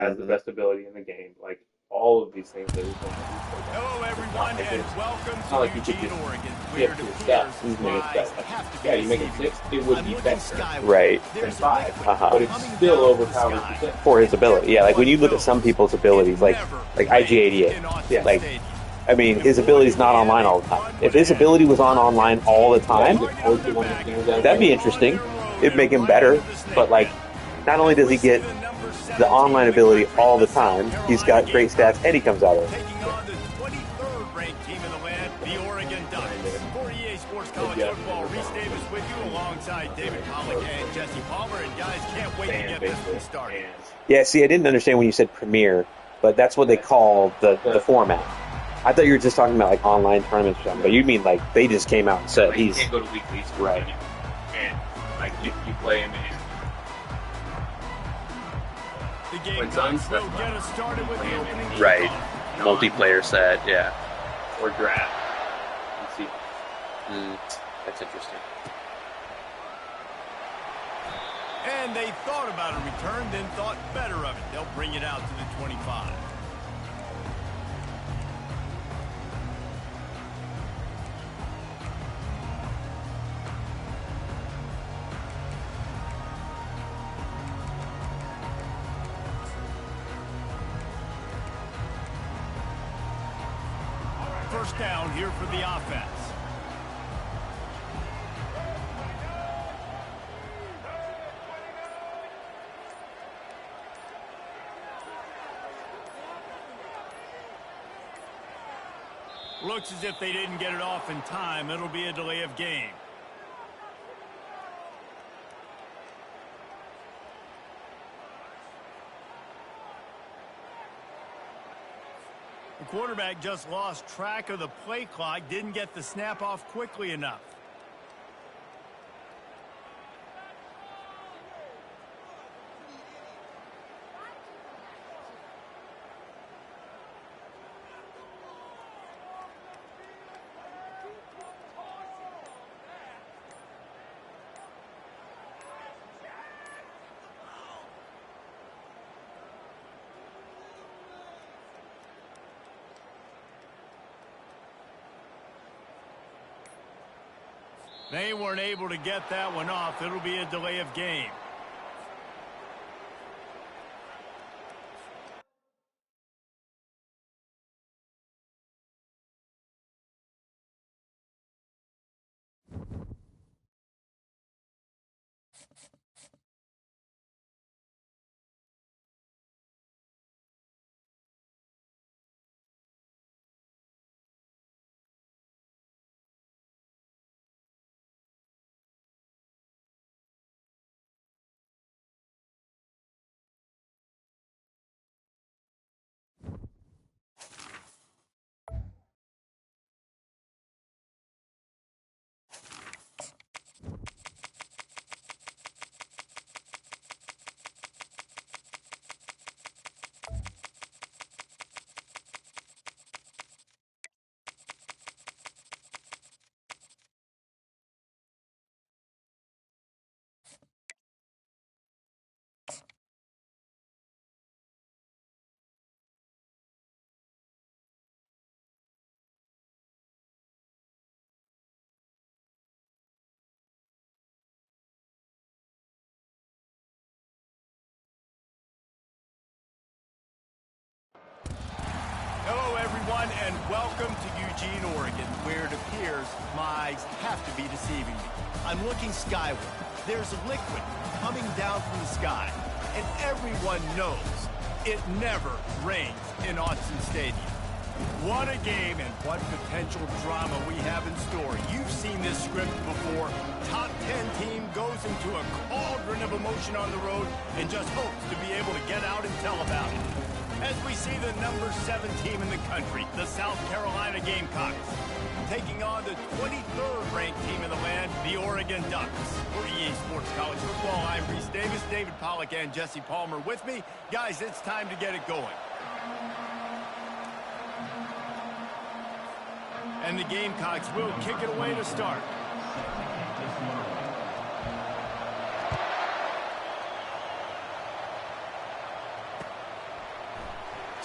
has the best ability in the game. Like all of these things that he's going to do so well. Hello, everyone, and welcome It's to not like you could Eugene, just Oregon, where skip it your appears stuff. He's made it lies better. Like, have to be yeah, you make it deceiving. 6, it would I'm be looking better skyward. Right. than There's 5, Uh-huh. but it's coming still down from the overpowers sky. the 6. For his ability. Yeah, like when you look at some people's abilities, like Never IG88. in Autzen Yeah. Like, Stadium. I mean, his ability's not online all the time. If his ability was on online all the time, that'd be interesting. It'd make him better. But like, not only does he get the online ability all the time, he's got great stats, and he comes out of it. Taking on the 23rd ranked team in the land, the Oregon Ducks. For EA Sports College Football, Reese Davis with you alongside David Pollock and Jesse Palmer. And guys, can't wait to get this one started. Yeah, see, I didn't understand when you said Premier, but that's what they call the format. I thought you were just talking about like online tournaments or something, but you mean like they just came out and said like, he's you can't go to weeklies, right. And like you play him in. The game will get us started with the opening Right. kickoff. Multiplayer set, yeah. Or draft. You see. That's interesting. And they thought about a return, then thought better of it. They'll bring it out to the 25. First down here for the offense. Looks as if they didn't get it off in time. It'll be a delay of game. The quarterback just lost track of the play clock, didn't get the snap off quickly enough. They weren't able to get that one off. It'll be a delay of game. Hello, everyone, and welcome to Eugene, Oregon, where it appears my eyes have to be deceiving me. I'm looking skyward. There's liquid coming down from the sky, and everyone knows it never rains in Autzen Stadium. What a game and what potential drama we have in store. You've seen this script before. Top 10 team goes into a cauldron of emotion on the road and just hopes to be able to get out and tell about it. As we see the number 7 team in the country, the South Carolina Gamecocks, taking on the 23rd ranked team in the land, the Oregon Ducks. For EA Sports College Football, I'm Reese Davis, David Pollock, and Jesse Palmer with me. Guys, it's time to get it going. And the Gamecocks will kick it away to start.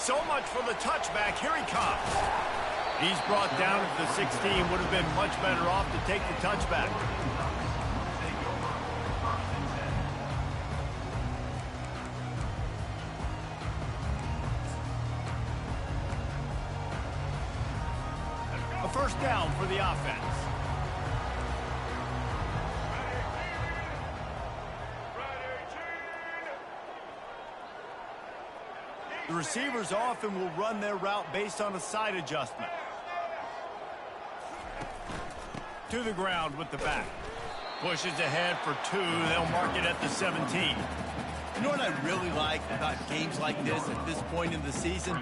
So much for the touchback. Here he comes. He's brought down at the 16. Would have been much better off to take the touchback. A first down for the offense. The receivers often will run their route based on a side adjustment. To the ground with the back. Pushes ahead for 2. They'll mark it at the 17. You know what I really like about games like this at this point in the season?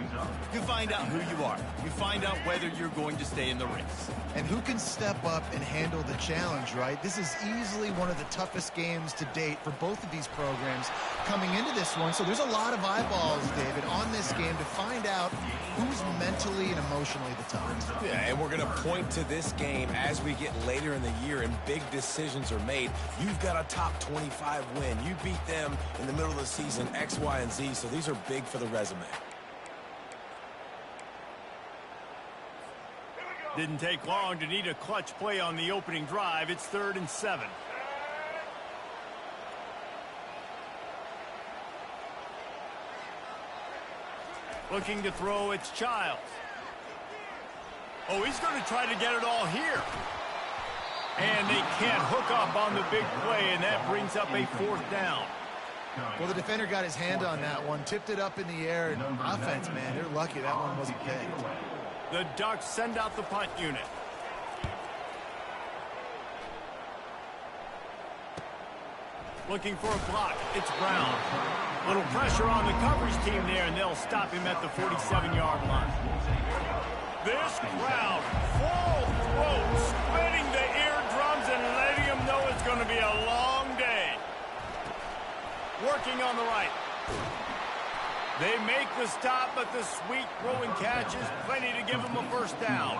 You find out who you are. You find out whether you're going to stay in the race. And who can step up and handle the challenge, right? This is easily one of the toughest games to date for both of these programs coming into this one. So there's a lot of eyeballs, David, on this game to find out who's mentally and emotionally the toughest. Yeah, and we're going to point to this game as we get later in the year and big decisions are made. You've got a top 25 win. You beat them in the middle of the season, X, Y, and Z, so these are big for the resume. Didn't take long to need a clutch play on the opening drive. It's 3rd and 7. Looking to throw, it's Childs. Oh, he's going to try to get it all here. And they can't hook up on the big play, and that brings up a 4th down. Well, the defender got his hand on that one, tipped it up in the air, and offense, man, they're lucky that one wasn't pegged. The Ducks send out the punt unit. Looking for a block. It's Brown. Little pressure on the coverage team there, and they'll stop him at the 47-yard line. This crowd, full throat, splitting the eardrums and letting them know it's going to be a long day. Working on the right. They make the stop, but the sweet throwing catch is plenty to give them a first down.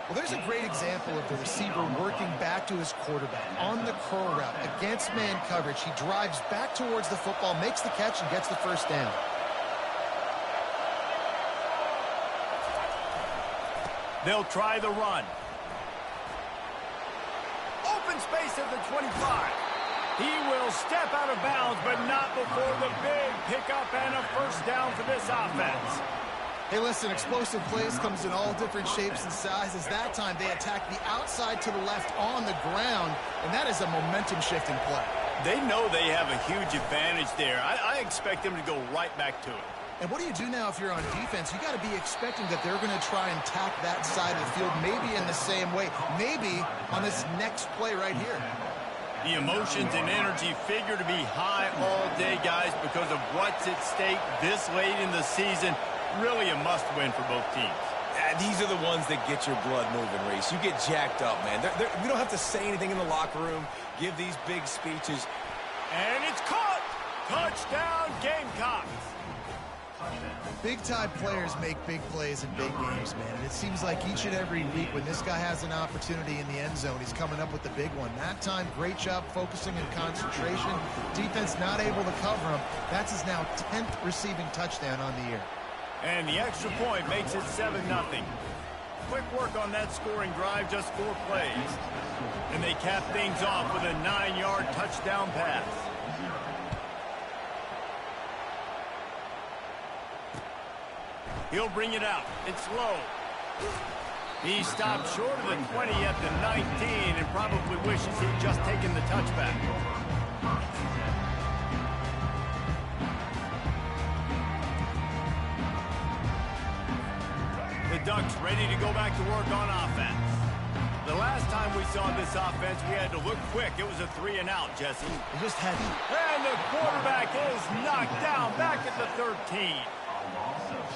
Well, there's a great example of the receiver working back to his quarterback on the curl route against man coverage. He drives back towards the football, makes the catch, and gets the first down. They'll try the run. Open space at the 25. He will step out of bounds, but not before the big pickup and a first down for this offense. Hey, listen, explosive plays comes in all different shapes and sizes. That time, they attack the outside to the left on the ground, and that is a momentum-shifting play. They know they have a huge advantage there. I expect them to go right back to it. And what do you do now if you're on defense? You got to be expecting that they're going to try and tack that side of the field, maybe in the same way, maybe on this next play right here. The emotions and energy figure to be high all day, guys, because of what's at stake this late in the season. Really a must-win for both teams. These are the ones that get your blood moving, Reese. You get jacked up, man. We don't have to say anything in the locker room, give these big speeches. And it's caught! Touchdown, Gamecocks! Big-time players make big plays in big games, man. And it seems like each and every week when this guy has an opportunity in the end zone, he's coming up with the big one. That time, great job focusing and concentration. Defense not able to cover him. That's his now 10th receiving touchdown on the year. And the extra point makes it 7-0. Quick work on that scoring drive, just 4 plays. And they cap things off with a 9-yard touchdown pass. He'll bring it out. It's low. He stopped short of the 20 at the 19 and probably wishes he'd just taken the touchback. The Ducks ready to go back to work on offense. The last time we saw this offense, we had to look quick. It was a 3-and-out, Jesse. They just had to. And the quarterback is knocked down back at the 13.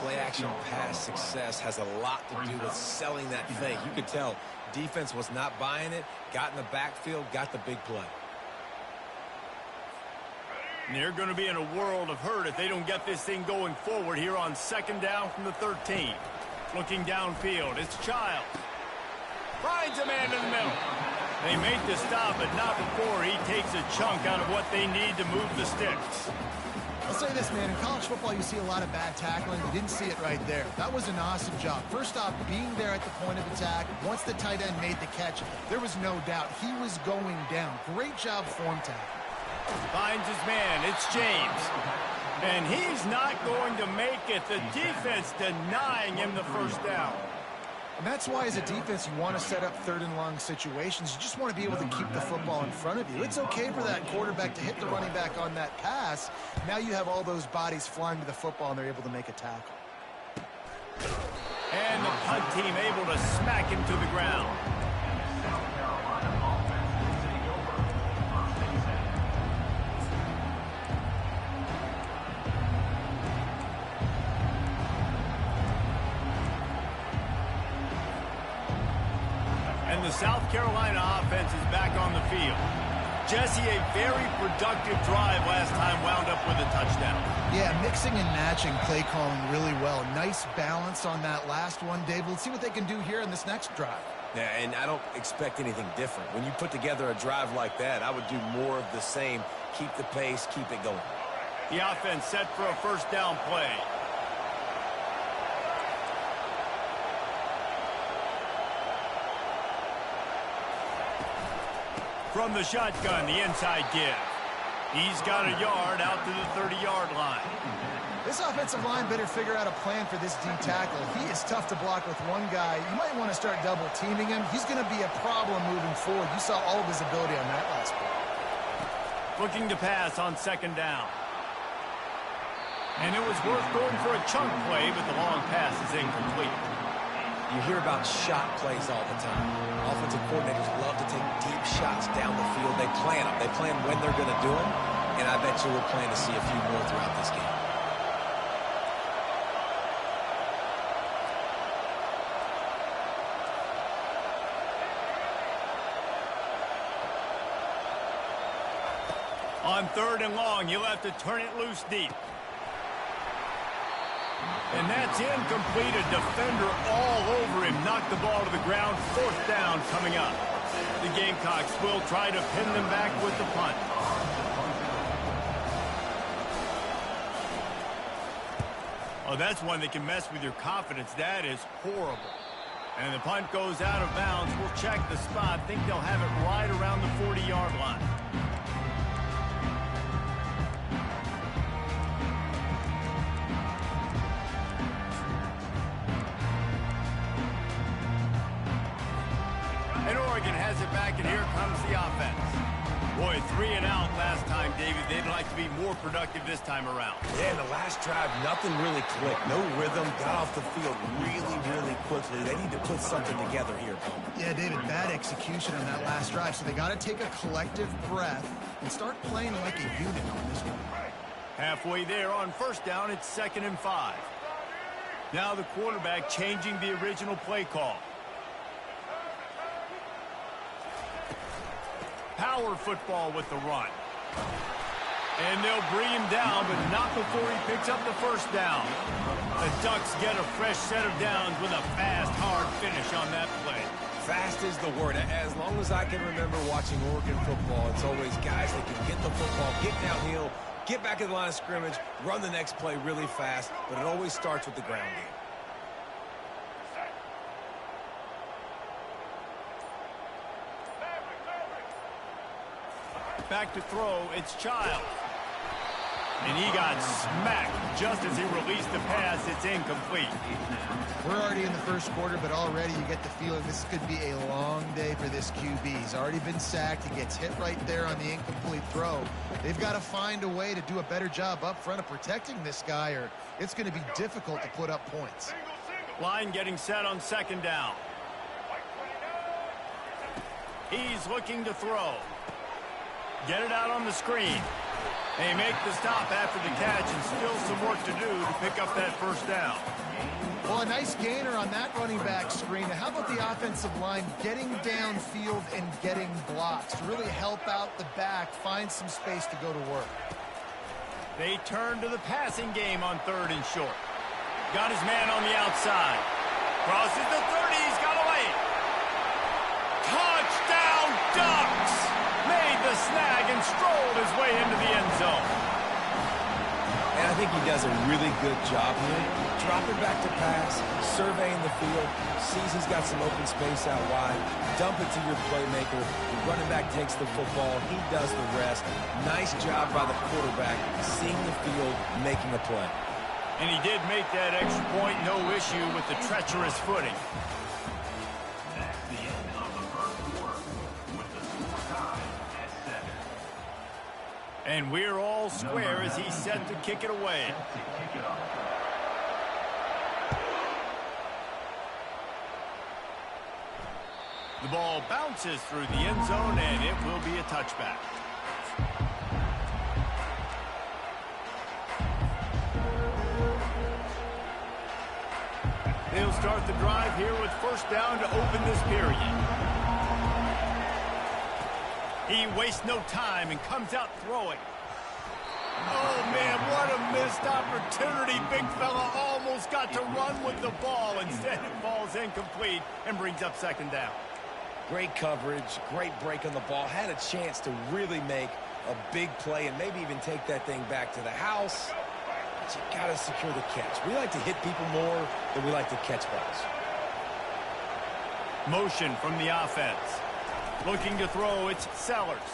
Play-action pass success has a lot to do with selling that fake. You could tell defense was not buying it, got in the backfield, got the big play. And they're going to be in a world of hurt if they don't get this thing going forward here on 2nd down from the 13. Looking downfield, it's Childs. Finds a man in the middle. They make the stop, but not before he takes a chunk out of what they need to move the sticks. I'll say this, man. In college football, you see a lot of bad tackling. You didn't see it right there. That was an awesome job. First off, being there at the point of attack. Once the tight end made the catch, there was no doubt he was going down. Great job form tackle. Finds his man. It's James. And he's not going to make it. The defense denying him the first down. And that's why, as a defense, you want to set up third and long situations. You just want to be able to keep the football in front of you. It's okay for that quarterback to hit the running back on that pass. Now you have all those bodies flying to the football, and they're able to make a tackle. And the punt team able to smack him to the ground. And the South Carolina offense is back on the field. Jesse, a very productive drive last time, wound up with a touchdown. Yeah, mixing and matching play calling really well. Nice balance on that last one, Dave. Let's see what they can do here in this next drive. Yeah, and I don't expect anything different. When you put together a drive like that, I would do more of the same. Keep the pace, keep it going. The offense set for a first down play. From the shotgun, the inside give. He's got a yard out to the 30-yard line. This offensive line better figure out a plan for this D tackle. He is tough to block with one guy. You might want to start double teaming him. He's going to be a problem moving forward. You saw all of his ability on that last play. Looking to pass on second down. And it was worth going for a chunk play, but the long pass is incomplete. You hear about shot plays all the time. Offensive coordinators love to take deep shots down the field. They plan them. They plan when they're going to do them. And I bet you we'll plan to see a few more throughout this game. On third and long, you'll have to turn it loose deep. And that's incomplete. A defender all over him. Knocked the ball to the ground. Fourth down coming up. The Gamecocks will try to pin them back with the punt. Oh, that's one that can mess with your confidence. That is horrible. And the punt goes out of bounds. We'll check the spot. Think they'll have it right around the 40-yard line. And Oregon has it back, and here comes the offense. Boy, 3 and out last time, David. They'd like to be more productive this time around. Yeah, in the last drive, nothing really clicked. No rhythm. Got off the field really, really quickly. They need to put something together here. Yeah, David, bad execution on that last drive. So they got to take a collective breath and start playing like a unit on this one. Halfway there on first down, it's 2nd and 5. Now the quarterback changing the original play call. Power football with the run. And they'll bring him down, but not before he picks up the first down. The Ducks get a fresh set of downs with a fast, hard finish on that play. Fast is the word. As long as I can remember watching Oregon football, it's always guys that can get the football, get downhill, get back in the line of scrimmage, run the next play really fast, but it always starts with the ground game. Back to throw, it's Child. And he got smacked just as he released the pass. It's incomplete. We're already in the first quarter, but already you get the feeling this could be a long day for this QB. He's already been sacked. He gets hit right there on the incomplete throw. They've got to find a way to do a better job up front of protecting this guy, or it's going to be difficult to put up points. Line getting set on second down. He's looking to throw. Get it out on the screen. They make the stop after the catch, and still some work to do to pick up that first down. Well, a nice gainer on that running back screen. How about the offensive line getting downfield and getting blocks to really help out the back, find some space to go to work? They turn to the passing game on 3rd and short. Got his man on the outside. Crosses the 30. He's got away. Touchdown, Ducks! Made the snag and strolled his way into the end zone. And I think he does a really good job here. Dropping back to pass, surveying the field, sees he's got some open space out wide, dump it to your playmaker. The running back takes the football. He does the rest. Nice job by the quarterback, seeing the field, making a play. And he did make that extra point, no issue with the treacherous footing. And we're all square as he's set to kick it away. The ball bounces through the end zone, and it will be a touchback. They'll start the drive here with first down to open this period. He wastes no time and comes out throwing. Oh, man, what a missed opportunity. Big fella almost got to run with the ball. Instead, it falls incomplete and brings up second down. Great coverage, great break on the ball. Had a chance to really make a big play and maybe even take that thing back to the house. But you got to secure the catch. We like to hit people more than we like to catch balls. Motion from the offense. Looking to throw, it's Sellers.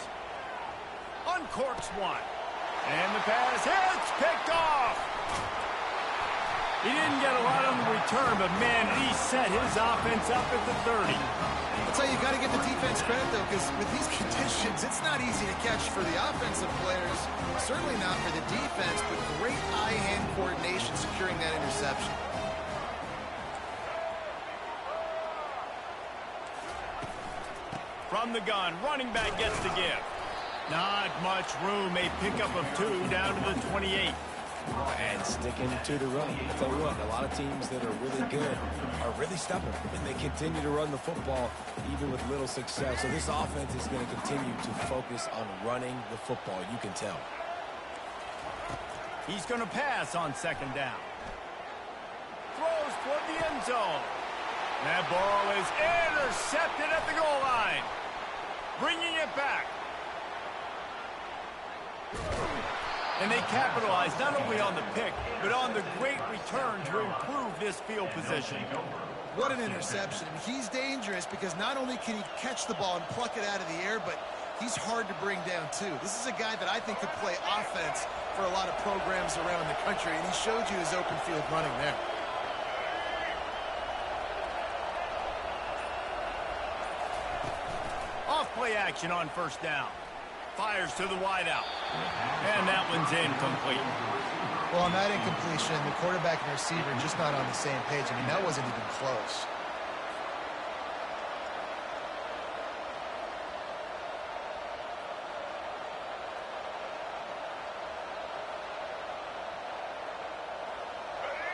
Uncorks one. And the pass hits, picked off. He didn't get a lot on the return, but, man, he set his offense up at the 30. That's how you got to give the defense credit, though, because with these conditions, it's not easy to catch for the offensive players. Certainly not for the defense, but great eye-hand coordination securing that interception. From the gun, running back gets the give. Not much room, a pickup of 2 down to the 28. And sticking to the run. I'll tell you what, a lot of teams that are really good are really stubborn, and they continue to run the football even with little success. So this offense is going to continue to focus on running the football, you can tell. He's going to pass on second down. Throws toward the end zone. That ball is intercepted at the goal line. Bringing it back. And they capitalize not only on the pick, but on the great return to improve this field position. What an interception. I mean, he's dangerous because not only can he catch the ball and pluck it out of the air, but he's hard to bring down, too. This is a guy that I think could play offense for a lot of programs around the country, and he showed you his open field running there. Off-play action on first down. Fires to the wideout. And that one's incomplete. Well, on that incompletion, the quarterback and receiver just not on the same page. I mean, that wasn't even close.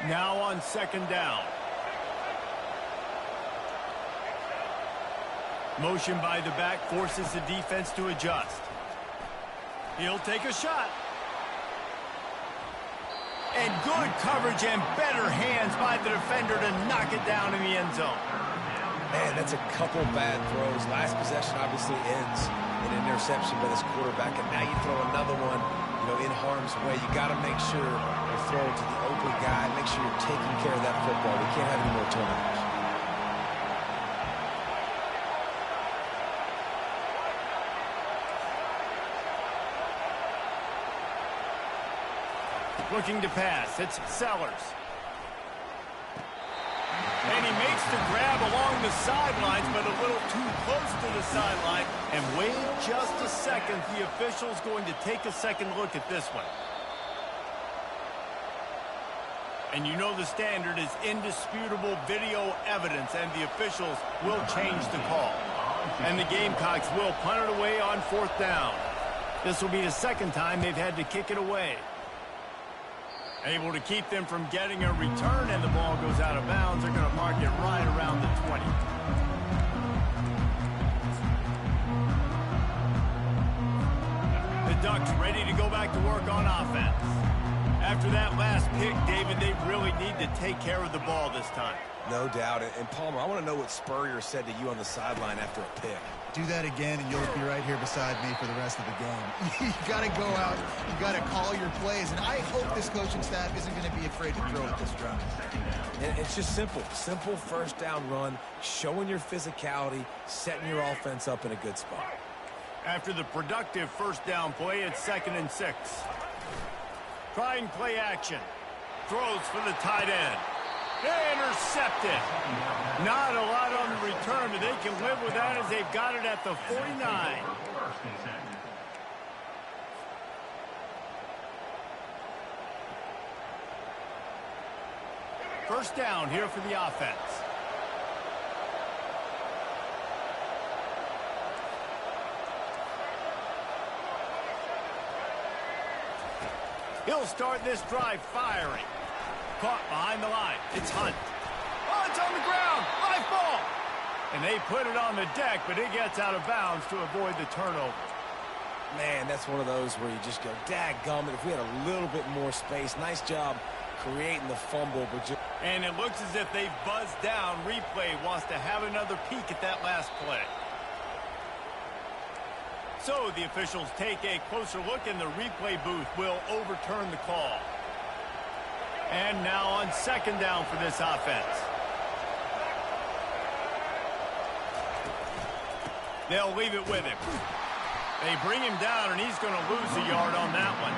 Now on second down. Motion by the back forces the defense to adjust. He'll take a shot. And good coverage and better hands by the defender to knock it down in the end zone. Man, that's a couple bad throws. Last possession obviously ends in an interception by this quarterback, and now you throw another one, in harm's way. You got to make sure you throw it to the open guy. Make sure you're taking care of that football. We can't have any more turnovers. Looking to pass, it's Sellers. And he makes the grab along the sidelines, but a little too close to the sideline. And wait just a second, the official's going to take a second look at this one. And you know the standard is indisputable video evidence, and the officials will change the call. And the Gamecocks will punt it away on fourth down. This will be the second time they've had to kick it away. Able to keep them from getting a return, and the ball goes out of bounds. They're going to mark it right around the 20. The Ducks ready to go back to work on offense. After that last pick, David, they've really need to take care of the ball this time. No doubt. And Palmer, I want to know what Spurrier said to you on the sideline after a pick. Do that again, and you'll be right here beside me for the rest of the game. You got to go out. You got to call your plays. And I hope this coaching staff isn't going to be afraid to throw at this drive. And it's just simple. Simple first down run, showing your physicality, setting your offense up in a good spot. After the productive first down play, it's 2nd and 6. Trying play action. Throws for the tight end. Intercepted. Not a lot on the return, but they can live with that as they've got it at the 49. First down here for the offense. He'll start this drive firing. Caught behind the line. It's Hunt. Oh, it's on the ground. Live ball. And they put it on the deck, but it gets out of bounds to avoid the turnover. Man, that's one of those where you just go, dadgummit, if we had a little bit more space. Nice job creating the fumble. And it looks as if they've buzzed down. Replay wants to have another peek at that last play. So the officials take a closer look, and the replay booth will overturn the call. And now on 2nd down for this offense. They'll leave it with him. They bring him down, and he's going to lose a yard on that one.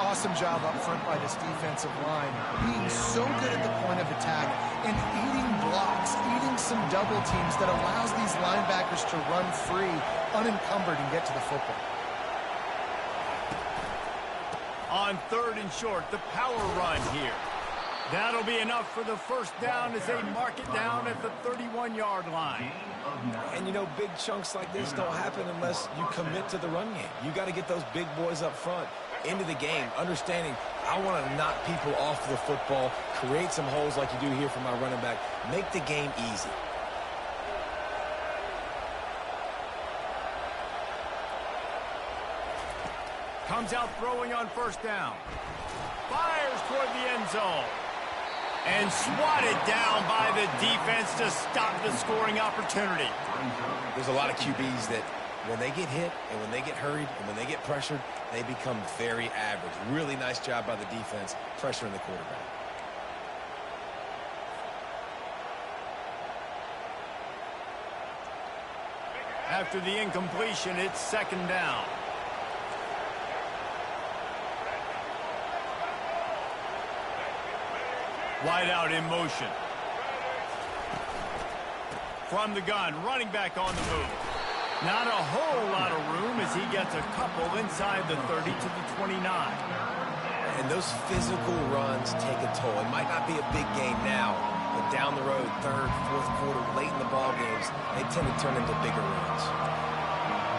Awesome job up front by this defensive line, being so good at the point of attack and eating blocks, eating some double teams that allows these linebackers to run free, unencumbered, and get to the football. On 3rd and short, the power run here. That'll be enough for the first down as they mark it down at the 31-yard line. And, you know, big chunks like this don't happen unless you commit to the run game. You got to get those big boys up front into the game, understanding I want to knock people off the football, create some holes like you do here for my running back, make the game easy. Comes out throwing on first down. Fires toward the end zone. And swatted down by the defense to stop the scoring opportunity. There's a lot of QBs that when they get hit and when they get hurried and when they get pressured, they become very average. Really nice job by the defense pressuring the quarterback. After the incompletion, it's 2nd down. Wide out in motion. From the gun, running back on the move. Not a whole lot of room as he gets a couple inside the 30 to the 29. And those physical runs take a toll. It might not be a big game now, but down the road, 3rd, 4th quarter, late in the ball games, they tend to turn into bigger runs.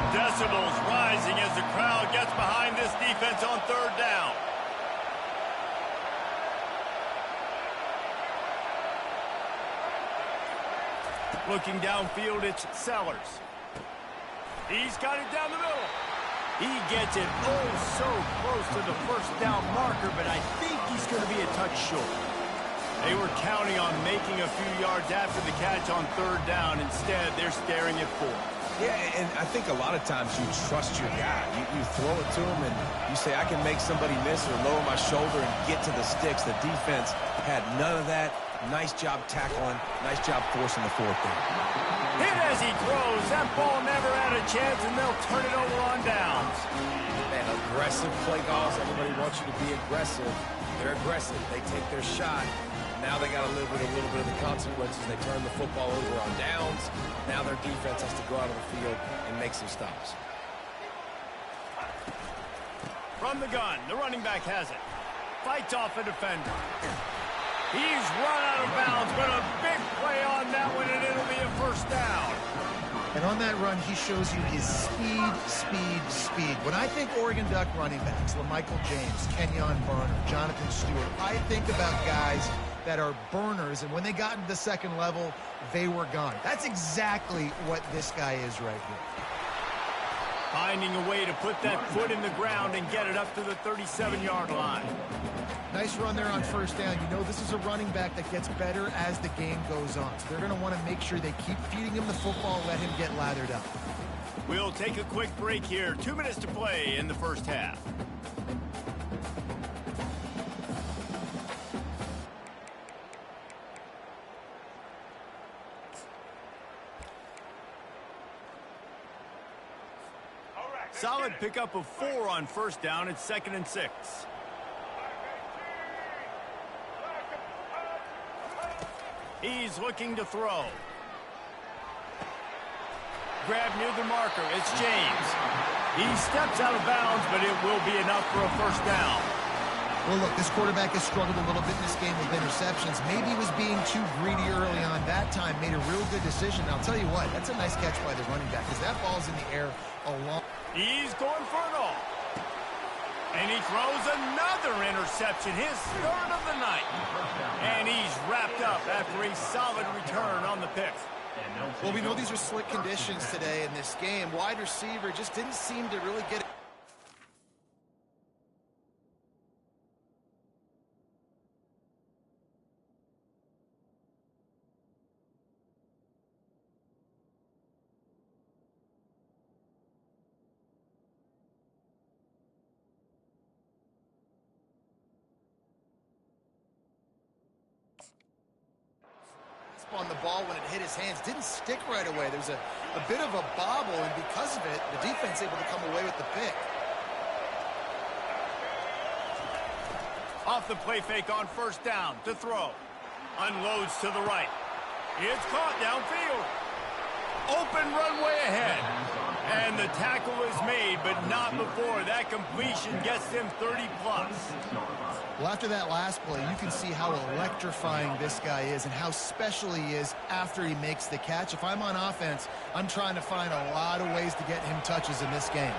Decibels rising as the crowd gets behind this defense on 3rd down. Looking downfield, it's Sellers. He's got it down the middle. He gets it oh so close to the first down marker, but I think he's going to be a touch short. They were counting on making a few yards after the catch on 3rd down. Instead, they're staring at 4. Yeah, and I think a lot of times you trust your guy. You throw it to him, and you say, I can make somebody miss or lower my shoulder and get to the sticks. The defense had none of that. Nice job tackling. Nice job forcing the 4th down. Hit as he throws. That ball never had a chance, and they'll turn it over on downs. Man, aggressive play calls. Everybody wants you to be aggressive. They're aggressive. They take their shot. Now they got to live with a little bit of the consequences. They turn the football over on downs. Now their defense has to go out on the field and make some stops. From the gun, the running back has it. Fights off a defender. He's run out of bounds, but a big play on that one, and it'll be a first down. And on that run, he shows you his speed, speed, speed. When I think Oregon Duck running backs, LaMichael James, Kenyon Barner, Jonathan Stewart, I think about guys that are burners, and when they got into the second level, they were gone. That's exactly what this guy is right here. Finding a way to put that foot in the ground and get it up to the 37-yard line. Nice run there on first down. You know this is a running back that gets better as the game goes on. So they're going to want to make sure they keep feeding him the football, let him get lathered up. We'll take a quick break here. 2 minutes to play in the first half. Solid pickup of 4 on first down. It's 2nd and 6. He's looking to throw. Grab near the marker. It's James. He steps out of bounds, but it will be enough for a first down. Well, look, this quarterback has struggled a little bit in this game with interceptions. Maybe he was being too greedy early on. That time made a real good decision. I'll tell you what, that's a nice catch by the running back because that ball's in the air a long. He's going for it all. And he throws another interception, his 3rd of the night. And he's wrapped up after a solid return on the pick. Well, we know these are slick conditions today in this game. Wide receiver just didn't seem to really get it. On the ball when it hit his hands didn't stick right away. There's a bit of a bobble, and because of it, the defense able to come away with the pick. Off the play fake on first down to throw. Unloads to the right. It's caught downfield. Open runway ahead. And the tackle is made, but not before that completion gets them 30+. Well, after that last play, you can see how electrifying this guy is and how special he is after he makes the catch. If I'm on offense, I'm trying to find a lot of ways to get him touches in this game.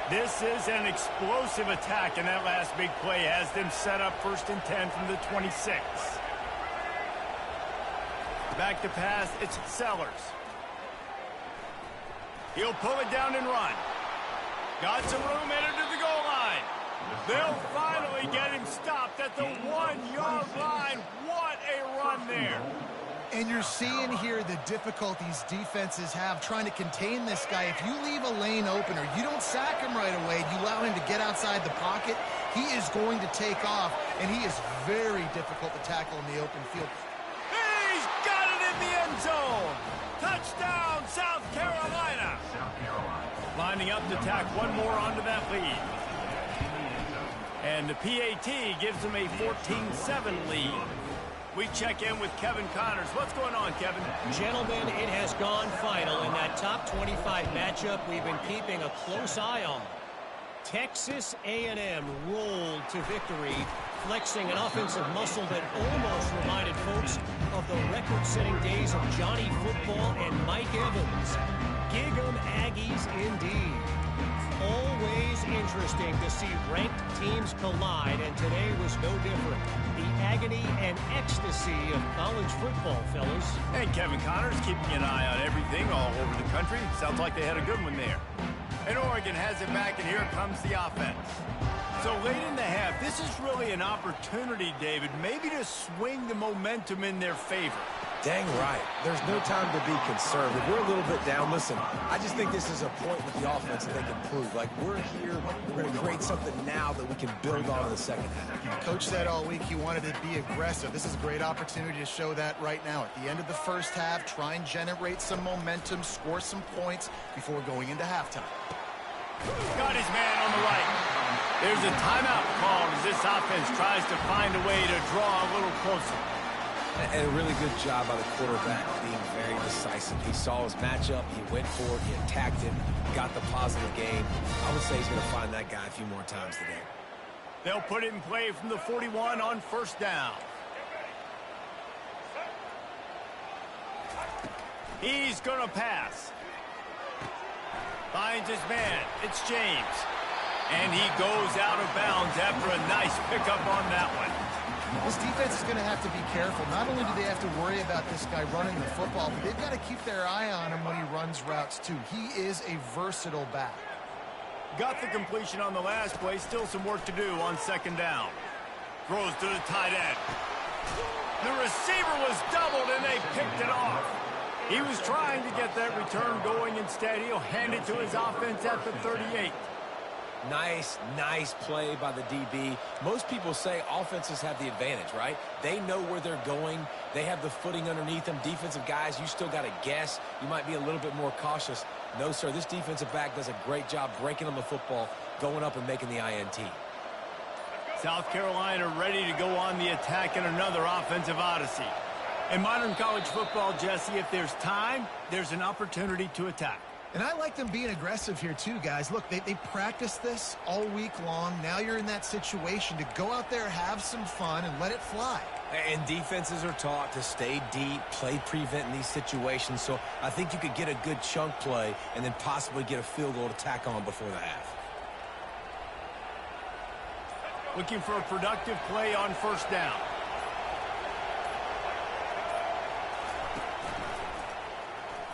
This is an explosive attack, and that last big play has them set up 1st and 10 from the 26. Back to pass, it's Sellers. He'll pull it down and run. Got some room headed to the goal line. They'll finally get him stopped at the 1-yard line. What a run there. And you're seeing here the difficulties defenses have trying to contain this guy. If you leave a lane open or you don't sack him right away, you allow him to get outside the pocket, he is going to take off, and he is very difficult to tackle in the open field. He's got it in the end zone. Touchdown, South Carolina. Lining up to tack one more onto that lead. And the PAT gives them a 14-7 lead. We check in with Kevin Connors. What's going on, Kevin? Gentlemen, it has gone final in that top 25 matchup we've been keeping a close eye on. Texas A&M rolled to victory, flexing an offensive muscle that almost reminded folks of the record-setting days of Johnny Football and Mike Evans. Gig 'em Aggies indeed. Always interesting to see ranked teams collide, and today was no different. The agony and ecstasy of college football, fellas. And Kevin Connors keeping an eye on everything all over the country. Sounds like they had a good one there. And Oregon has it back, and here comes the offense. So late in the half, this is really an opportunity, David, maybe to swing the momentum in their favor. Dang right. There's no time to be conservative. We're a little bit down. Listen, I just think this is a point with the offense that they can prove. Like, we're here, we're going to create something now that we can build on in the second half. Coach said all week he wanted to be aggressive. This is a great opportunity to show that right now. At the end of the first half, try and generate some momentum, score some points before going into halftime. Got his man on the right. There's a timeout called as this offense tries to find a way to draw a little closer. And a really good job by the quarterback being very decisive. He saw his matchup, he went for it, he attacked it, got the positive game. I would say he's going to find that guy a few more times today. They'll put it in play from the 41 on first down. He's going to pass. Finds his man. It's James. And he goes out of bounds after a nice pickup on that one. This defense is going to have to be careful. Not only do they have to worry about this guy running the football, but they've got to keep their eye on him when he runs routes too. He is a versatile back. Got the completion on the last play. Still some work to do on second down. Throws to the tight end. The receiver was doubled, and they picked it off. He was trying to get that return going. Instead, he'll hand it to his offense at the 38. Nice play by the DB. Most people say offenses have the advantage, right? They know where they're going. They have the footing underneath them. Defensive guys, you still got to guess. You might be a little bit more cautious. No, sir, this defensive back does a great job breaking on the football, going up and making the INT. South Carolina ready to go on the attack in another offensive odyssey. In modern college football, Jesse, if there's time, there's an opportunity to attack. And I like them being aggressive here too, guys. Look, they practice this all week long. Now you're in that situation to go out there, have some fun, and let it fly. And defenses are taught to stay deep, play prevent in these situations. So I think you could get a good chunk play and then possibly get a field goal to tack on before the half. Looking for a productive play on first down.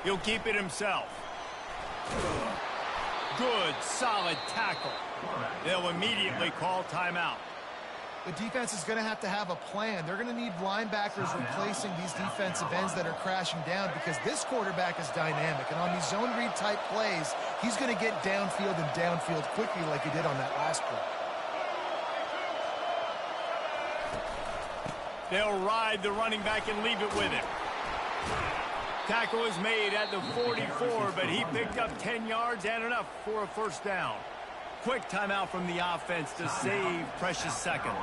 He'll keep it himself. Good, solid tackle. They'll immediately call timeout. The defense is going to have a plan. They're going to need linebackers replacing these defensive ends that are crashing down because this quarterback is dynamic. And on these zone read type plays, he's going to get downfield and downfield quickly like he did on that last play. They'll ride the running back and leave it with him. Tackle is made at the 44, but he picked up 10 yards and enough for a first down. Quick timeout from the offense to save precious seconds.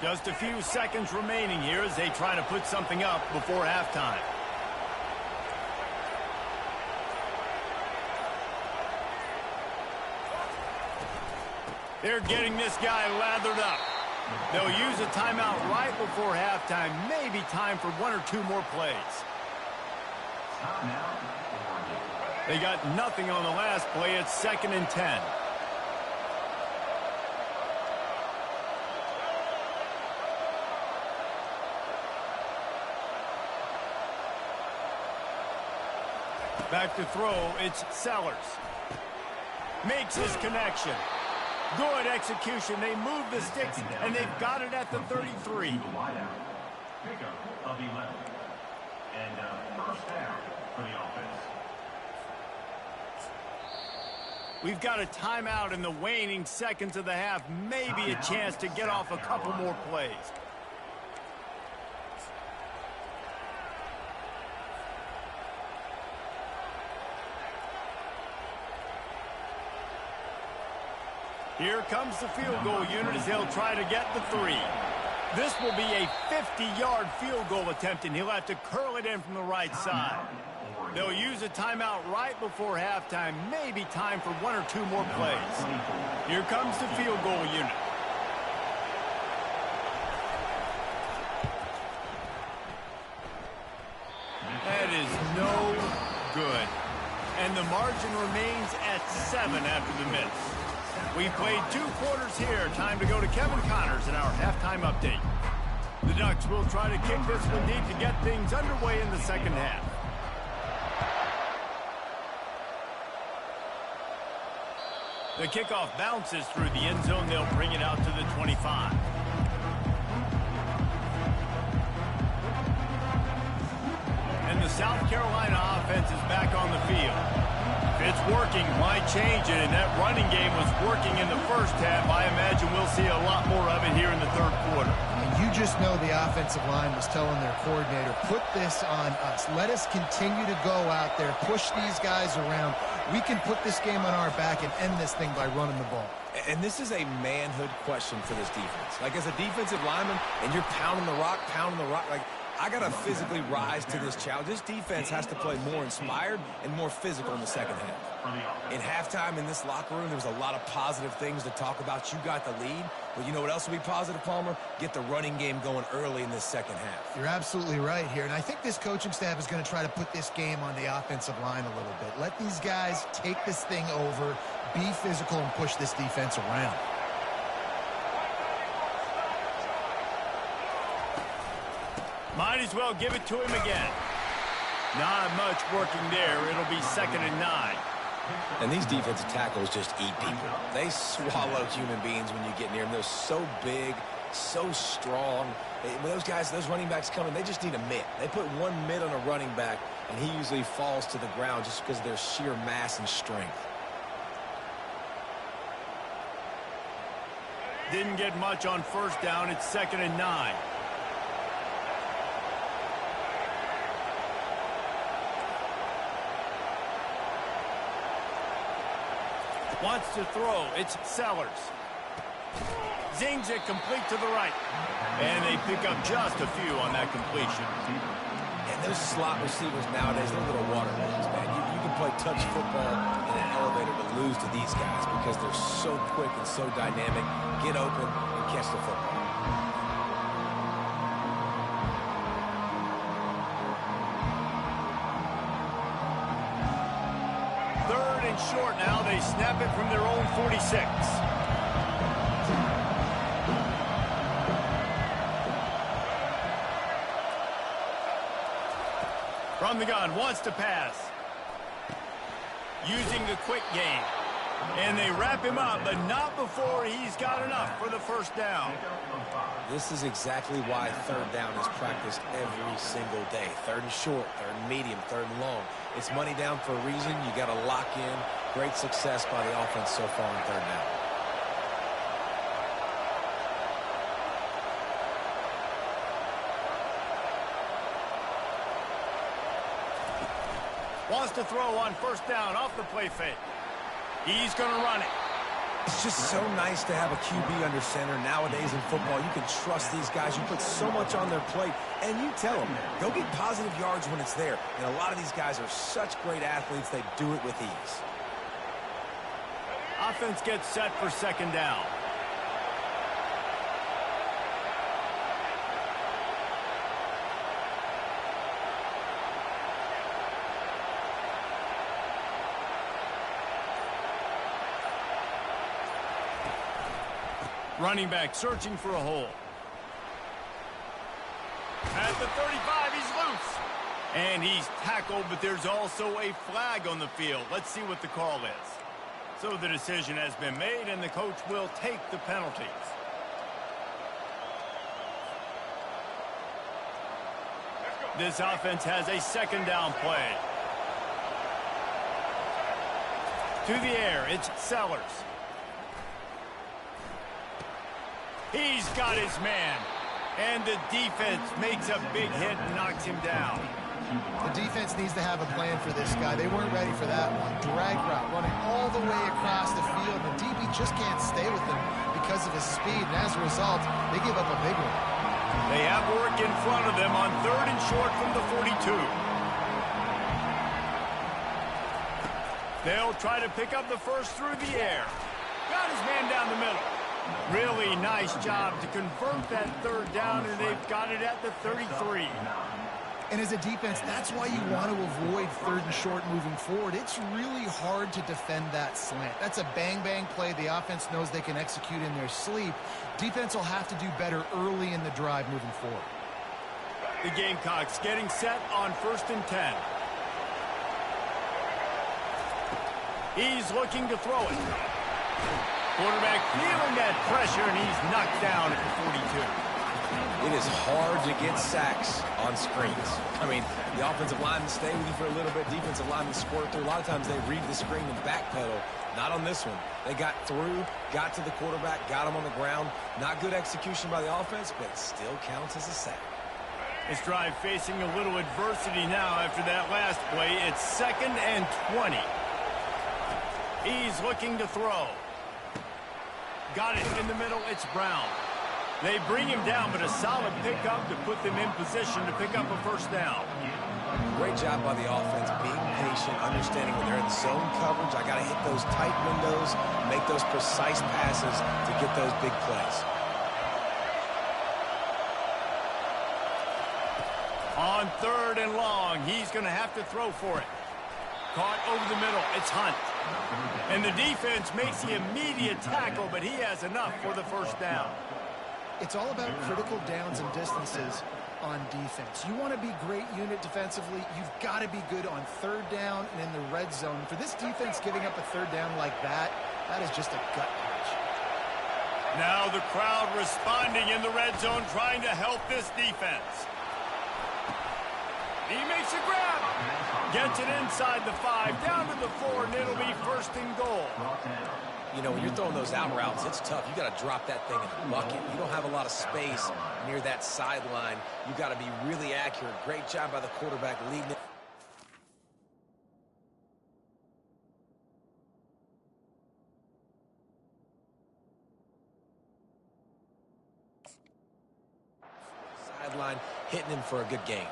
Just a few seconds remaining here as they try to put something up before halftime. They're getting this guy lathered up. They'll use a timeout right before halftime. Maybe time for one or two more plays. They got nothing on the last play. It's 2nd and 10. Back to throw, it's Sellers. Makes his connection. Good execution. They move the sticks, and they've got it at the 33. Pickup of 11. And first down for the offense. We've got a timeout in the waning seconds of the half. Maybe a chance to get off a couple more plays. Here comes the field goal unit as they'll try to get the 3. This will be a 50-yard field goal attempt, and he'll have to curl it in from the right side. They'll use a timeout right before halftime. Maybe time for one or two more plays. Here comes the field goal unit. That is no good. And the margin remains at 7 after the miss. We've played 2 quarters here. Time to go to Kevin Connors in our halftime update. The Ducks will try to kick this one deep to get things underway in the second half. The kickoff bounces through the end zone. They'll bring it out to the 25. And the South Carolina offense is back on the field. If it's working, why change it? And that running game was working in the first half. I imagine we'll see a lot more of it here in the third quarter. And you just know the offensive line was telling their coordinator, put this on us. Let us continue to go out there, push these guys around. We can put this game on our back and end this thing by running the ball. And this is a manhood question for this defense. Like, as a defensive lineman, and you're pounding the rock, like, I got to physically rise to this challenge. This defense has to play more inspired and more physical in the second half. In halftime in this locker room, there was a lot of positive things to talk about. You got the lead, but you know what else will be positive, Palmer? Get the running game going early in this second half. You're absolutely right here, and I think this coaching staff is going to try to put this game on the offensive line a little bit. Let these guys take this thing over, be physical, and push this defense around. Might as well give it to him again. Not much working there. It'll be 2nd and 9. And these defensive tackles just eat people. They swallow human beings when you get near them. They're so big, so strong. When those guys, those running backs come in, they just need a mitt. They put one mitt on a running back, and he usually falls to the ground just because of their sheer mass and strength. Didn't get much on 1st down. It's 2nd and 9. Wants to throw. It's Sellers. Zings it complete to the right. And they pick up just a few on that completion. And those slot receivers nowadays, they're little watermelons, man. You can play touch football in an elevator to lose to these guys because they're so quick and so dynamic. Get open and catch the football. Short now. They snap it from their own 46. From the gun, wants to pass. Using the quick game. And they wrap him up, but not before he's got enough for the 1st down. This is exactly why 3rd down is practiced every single day. 3rd and short, 3rd and medium, 3rd and long. It's money down for a reason. You got to lock in. Great success by the offense so far on 3rd down. Wants to throw on 1st down off the play fake. He's going to run it. It's just so nice to have a QB under center nowadays in football. You can trust these guys. You put so much on their plate, and you tell them, go get positive yards when it's there. And a lot of these guys are such great athletes, they do it with ease. Offense gets set for 2nd down. Running back searching for a hole. At the 35, he's loose. And he's tackled, but there's also a flag on the field. Let's see what the call is. So the decision has been made, and the coach will take the penalties. This offense has a 2nd down play. To the air, it's Sellers. He's got his man. And the defense makes a big hit and knocks him down. The defense needs to have a plan for this guy. They weren't ready for that one. Drag route, running all the way across the field. The DB just can't stay with him because of his speed. And as a result, they give up a big one. They have work in front of them on 3rd and short from the 42. They'll try to pick up the 1st through the air. Got his man down the middle. Really nice job to convert that 3rd down, and they've got it at the 33. And as a defense, that's why you want to avoid 3rd and short moving forward. It's really hard to defend that slant. That's a bang-bang play the offense knows they can execute in their sleep. Defense will have to do better early in the drive moving forward. The Gamecocks getting set on 1st and 10. He's looking to throw it. Quarterback feeling that pressure, and he's knocked down at the 42. It is hard to get sacks on screens. I mean, the offensive linemen stay with you for a little bit. Defensive linemen squirt through. A lot of times they read the screen and backpedal. Not on this one. They got through, got to the quarterback, got him on the ground. Not good execution by the offense, but still counts as a sack. This drive facing a little adversity now after that last play. It's 2nd and 20. He's looking to throw. Got it in the middle. It's Brown. They bring him down, but a solid pickup to put them in position to pick up a first down. Great job by the offense, being patient, understanding when they're in zone coverage. I got to hit those tight windows, make those precise passes to get those big plays. On 3rd and long, he's going to have to throw for it. Caught over the middle. It's Hunt. And the defense makes the immediate tackle, but he has enough for the first down. It's all about critical downs and distances on defense. You want to be great unit defensively, you've got to be good on 3rd down and in the red zone. For this defense giving up a 3rd down like that, that is just a gut punch. Now the crowd responding in the red zone, trying to help this defense. He makes a grab. Gets it inside the 5, down to the 4, and it'll be 1st and goal. You know, when you're throwing those out routes, it's tough. You got to drop that thing in the bucket. You don't have a lot of space near that sideline. You got to be really accurate. Great job by the quarterback leading it. Sideline, hitting him for a good game.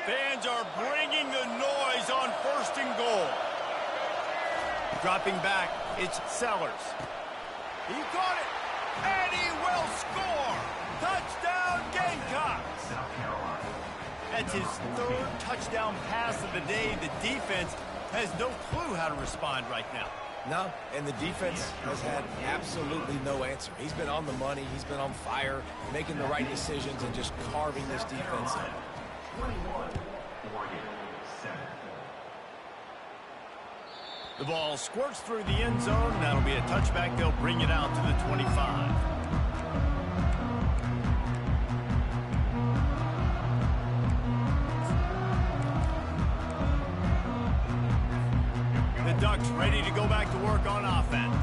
Fans are bringing the noise on 1st and goal. Dropping back, it's Sellers. He caught it, and he will score. Touchdown, Gamecocks. That's his 3rd touchdown pass of the day. The defense has no clue how to respond right now. No, and the defense has had absolutely no answer. He's been on the money. He's been on fire, making the right decisions and just carving this defense in. 21, Oregon, 7. The ball squirts through the end zone. That'll be a touchback. They'll bring it out to the 25. The Ducks ready to go back to work on offense.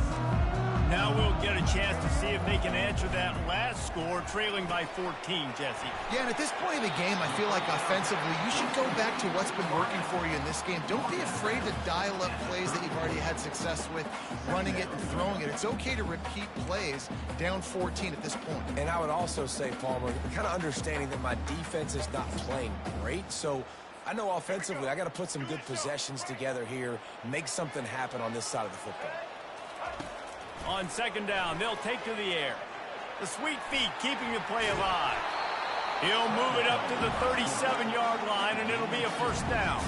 Now we'll get a chance to see if they can answer that last score, trailing by 14, Jesse. Yeah, and at this point in the game, I feel like offensively, you should go back to what's been working for you in this game. Don't be afraid to dial up plays that you've already had success with, running it and throwing it. It's okay to repeat plays down 14 at this point. And I would also say, Palmer, kind of understanding that my defense is not playing great, so I know offensively I got to put some good possessions together here, make something happen on this side of the football. On 2nd down, they'll take to the air. The sweet feet keeping the play alive. He'll move it up to the 37-yard line, and it'll be a first down.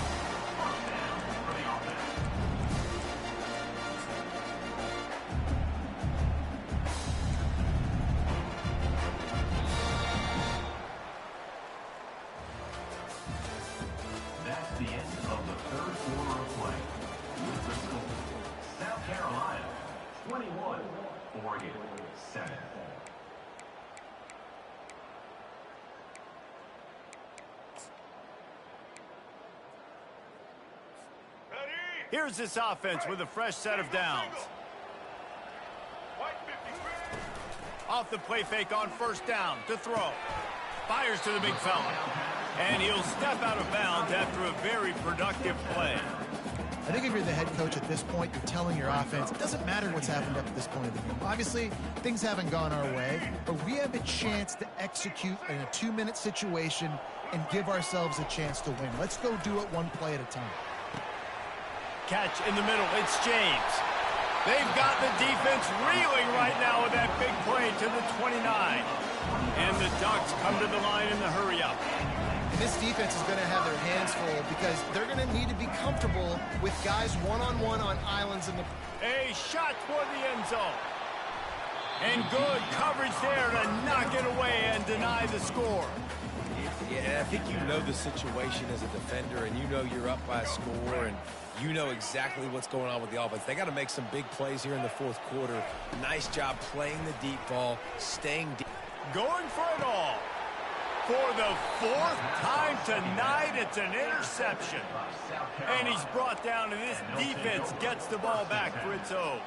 That's the end of the 3rd quarter of play. With the score, South Carolina, 21, Oregon, 7. Here's this offense with a fresh set of downs. Off the play fake on 1st down to throw. Fires to the big fella. And he'll step out of bounds after a very productive play. I think if you're the head coach at this point, you're telling your offense, it doesn't matter what's happened up at this point of the game. Obviously, things haven't gone our way, but we have a chance to execute in a 2-minute situation and give ourselves a chance to win. Let's go do it one play at a time. Catch in the middle. It's James. They've got the defense reeling right now with that big play to the 29. And the Ducks come to the line in the hurry-up. And this defense is going to have their hands full because they're going to need to be comfortable with guys one-on-one on islands in the... A shot toward the end zone. And good coverage there to knock it away and deny the score. Yeah, I think you know the situation as a defender, and you know you're up by a score, and you know exactly what's going on with the offense. They got to make some big plays here in the 4th quarter. Nice job playing the deep ball, staying deep. Going for it all. For the 4th time tonight, it's an interception. And he's brought down, and this defense gets the ball back for its own.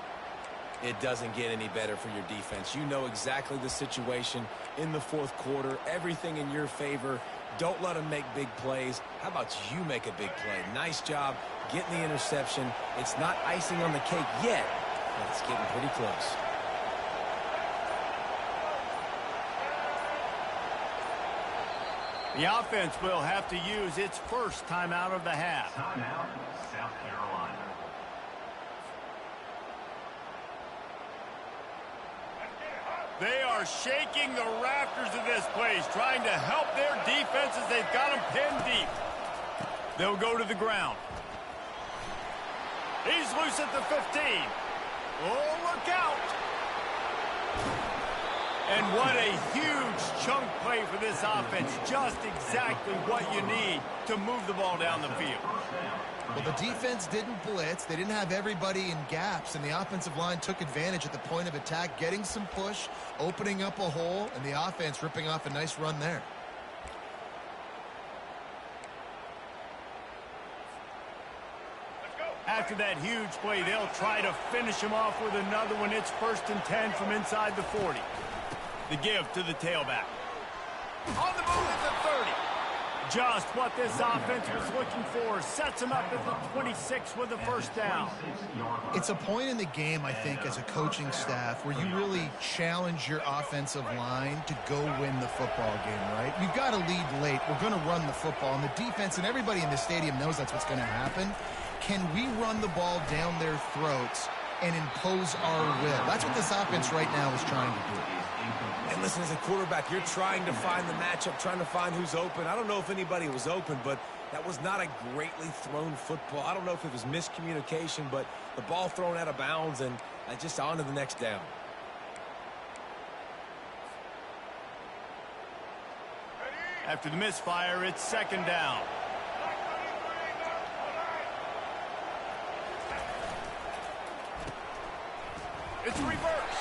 It doesn't get any better for your defense. You know exactly the situation in the 4th quarter. Everything in your favor. Don't let them make big plays. How about you make a big play? Nice job getting the interception. It's not icing on the cake yet, but it's getting pretty close. The offense will have to use its first timeout of the half. Timeout, South Carolina. They are shaking the rafters of this place, trying to help their defense as they've got them pinned deep. They'll go to the ground. He's loose at the 15. Oh, look out. And what a huge chunk play for this offense. Just exactly what you need to move the ball down the field. Well, the defense didn't blitz. They didn't have everybody in gaps, and the offensive line took advantage at the point of attack, getting some push, opening up a hole, and the offense ripping off a nice run there. After that huge play, they'll try to finish him off with another one. It's 1st and 10 from inside the 40. The give to the tailback. On the move at the 30. Just what this offense was looking for. Sets him up at the 26 with a first down. It's a point in the game, I think, as a coaching staff where you really challenge your offensive line to go win the football game, right? You've got to lead late. We're going to run the football. And the defense and everybody in the stadium knows that's what's going to happen. Can we run the ball down their throats and impose our will? That's what this offense right now is trying to do. And listen, as a quarterback, you're trying to find the matchup, trying to find who's open. I don't know if anybody was open, but that was not a greatly thrown football. I don't know if it was miscommunication, but the ball thrown out of bounds and just on to the next down. After the misfire, it's 2nd down. It's reverse.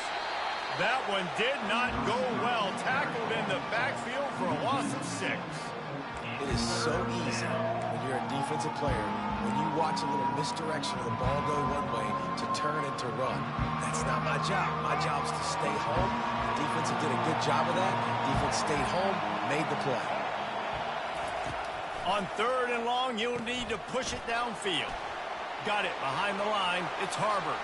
That one did not go well. Tackled in the backfield for a loss of 6. It is so easy when you're a defensive player, when you watch a little misdirection of the ball go one way, to turn and to run. That's not my job. My job is to stay home. The defense did a good job of that. Defense stayed home, made the play. On 3rd and long, you'll need to push it downfield. Got it behind the line. It's Harbor.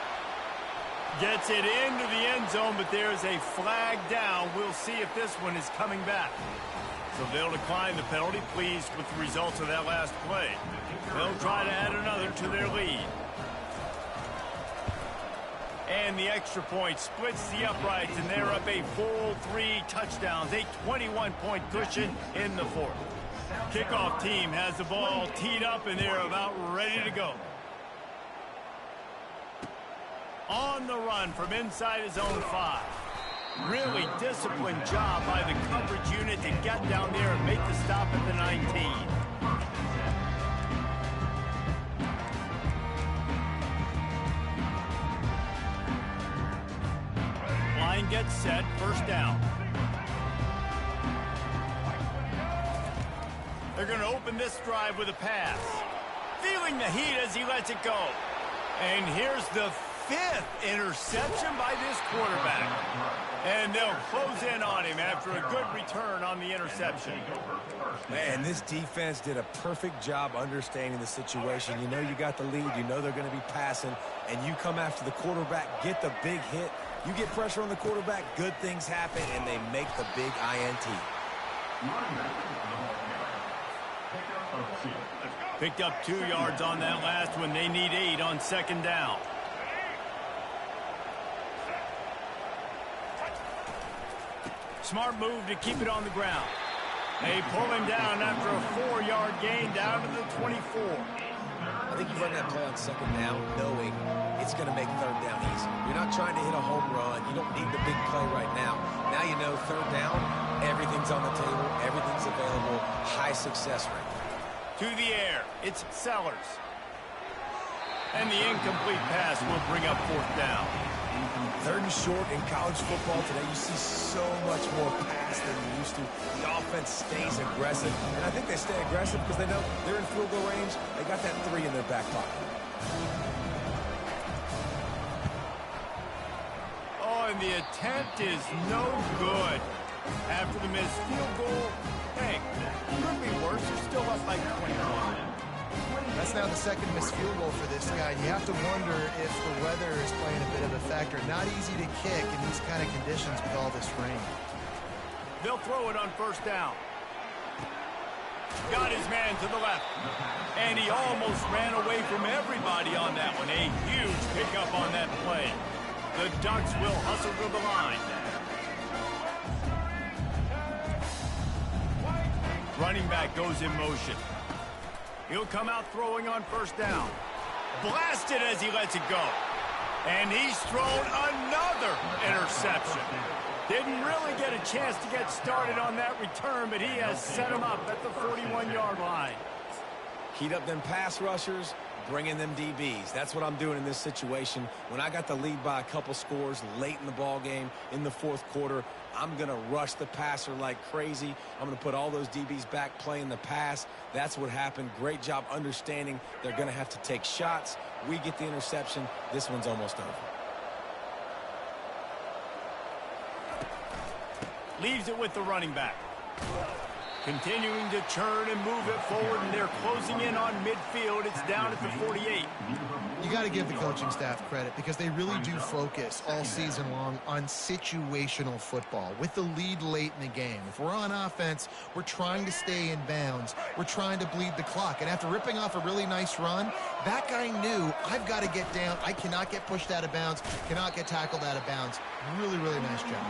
Gets it into the end zone, but there's a flag down. We'll see if this one is coming back. So they'll decline the penalty, pleased with the results of that last play. They'll try to add another to their lead. And the extra point splits the uprights, and they're up a full 3 touchdowns, a 21-point cushion in the 4th. Kickoff team has the ball teed up, and they're about ready to go. On the run from inside his own 5. Really disciplined job by the coverage unit to get down there and make the stop at the 19. Line gets set, 1st down. They're going to open this drive with a pass. Feeling the heat as he lets it go. And here's the 5th interception by this quarterback. And they'll close in on him after a good return on the interception. Man, this defense did a perfect job understanding the situation. You know you got the lead. You know they're going to be passing. And you come after the quarterback, get the big hit. You get pressure on the quarterback, good things happen, and they make the big INT. Picked up 2 yards on that last one. They need 8 on 2nd down. Smart move to keep it on the ground. They pull him down after a 4-yard gain down to the 24. I think you run that play on 2nd down knowing it's going to make 3rd down easy. You're not trying to hit a home run. You don't need the big play right now. Now you know 3rd down, everything's on the table, everything's available, high success rate. To the air, it's Sellers. And the incomplete pass will bring up 4th down. 3rd and short in college football today. You see so much more pass than you used to. The offense stays aggressive, and I think they stay aggressive because they know they're in field goal range. They got that 3 in their back pocket. Oh, and the attempt is no good. After the missed field goal, hey, could be still up by 21. That's now the second missed field goal for this guy. You have to wonder if the weather is playing a bit of a factor. Not easy to kick in these kind of conditions with all this rain. They'll throw it on first down. Got his man to the left. And he almost ran away from everybody on that one. A huge pickup on that play. The Ducks will hustle to the line. Running back goes in motion. He'll come out throwing on first down. Blasted as he lets it go. And he's thrown another interception. Didn't really get a chance to get started on that return, but he has set him up at the 41-yard line. Heat up them pass rushers, bring in them DBs. That's what I'm doing in this situation. When I got the lead by a couple scores late in the ball game in the fourth quarter, I'm going to rush the passer like crazy. I'm going to put all those DBs back playing the pass. That's what happened. Great job understanding they're going to have to take shots. We get the interception. This one's almost over. Leaves it with the running back. Continuing to churn and move it forward, and they're closing in on midfield. It's down at the 48. You got to give the coaching staff credit because they really do focus all season long on situational football. With the lead late in the game, if we're on offense, we're trying to stay in bounds. We're trying to bleed the clock. And after ripping off a really nice run, that guy knew, I've got to get down. I cannot get pushed out of bounds, cannot get tackled out of bounds. Really, really nice job.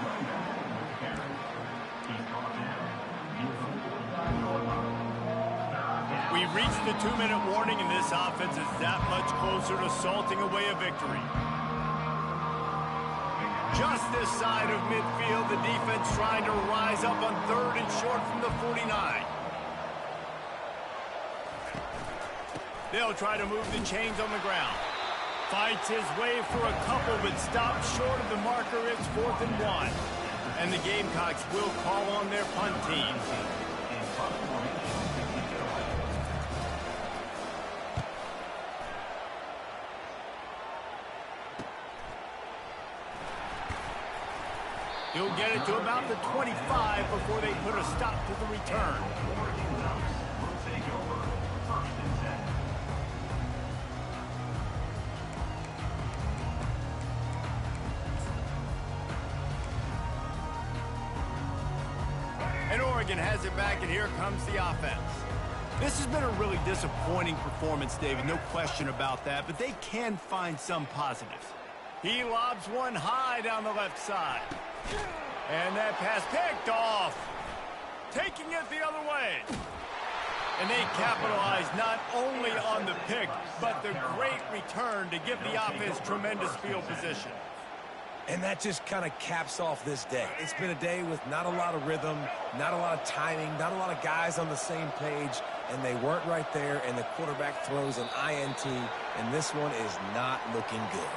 We've reached the 2-minute warning, and this offense is that much closer to salting away a victory. Just this side of midfield, the defense trying to rise up on 3rd and short from the 49. They'll try to move the chains on the ground. Fights his way for a couple, but stops short of the marker. It's 4th and 1. And the Gamecocks will call on their punt team. He'll get it to about the 25 before they put a stop to the return. And Oregon has it back, and here comes the offense. This has been a really disappointing performance, David, no question about that, but they can find some positives. He lobs one high down the left side. And that pass picked off. Taking it the other way. And they capitalize not only on the pick, but the great return to give the offense tremendous field position. And that just kind of caps off this day. It's been a day with not a lot of rhythm, not a lot of timing, not a lot of guys on the same page, and they weren't right there, and the quarterback throws an INT, and this one is not looking good.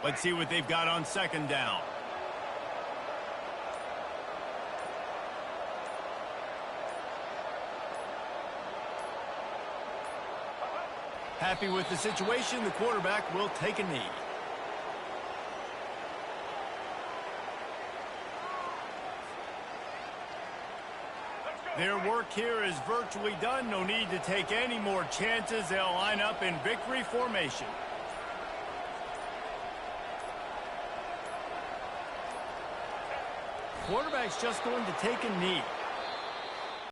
Let's see what they've got on 2nd down. Happy with the situation, the quarterback will take a knee. Their work here is virtually done. No need to take any more chances. They'll line up in victory formation. Quarterback's just going to take a knee.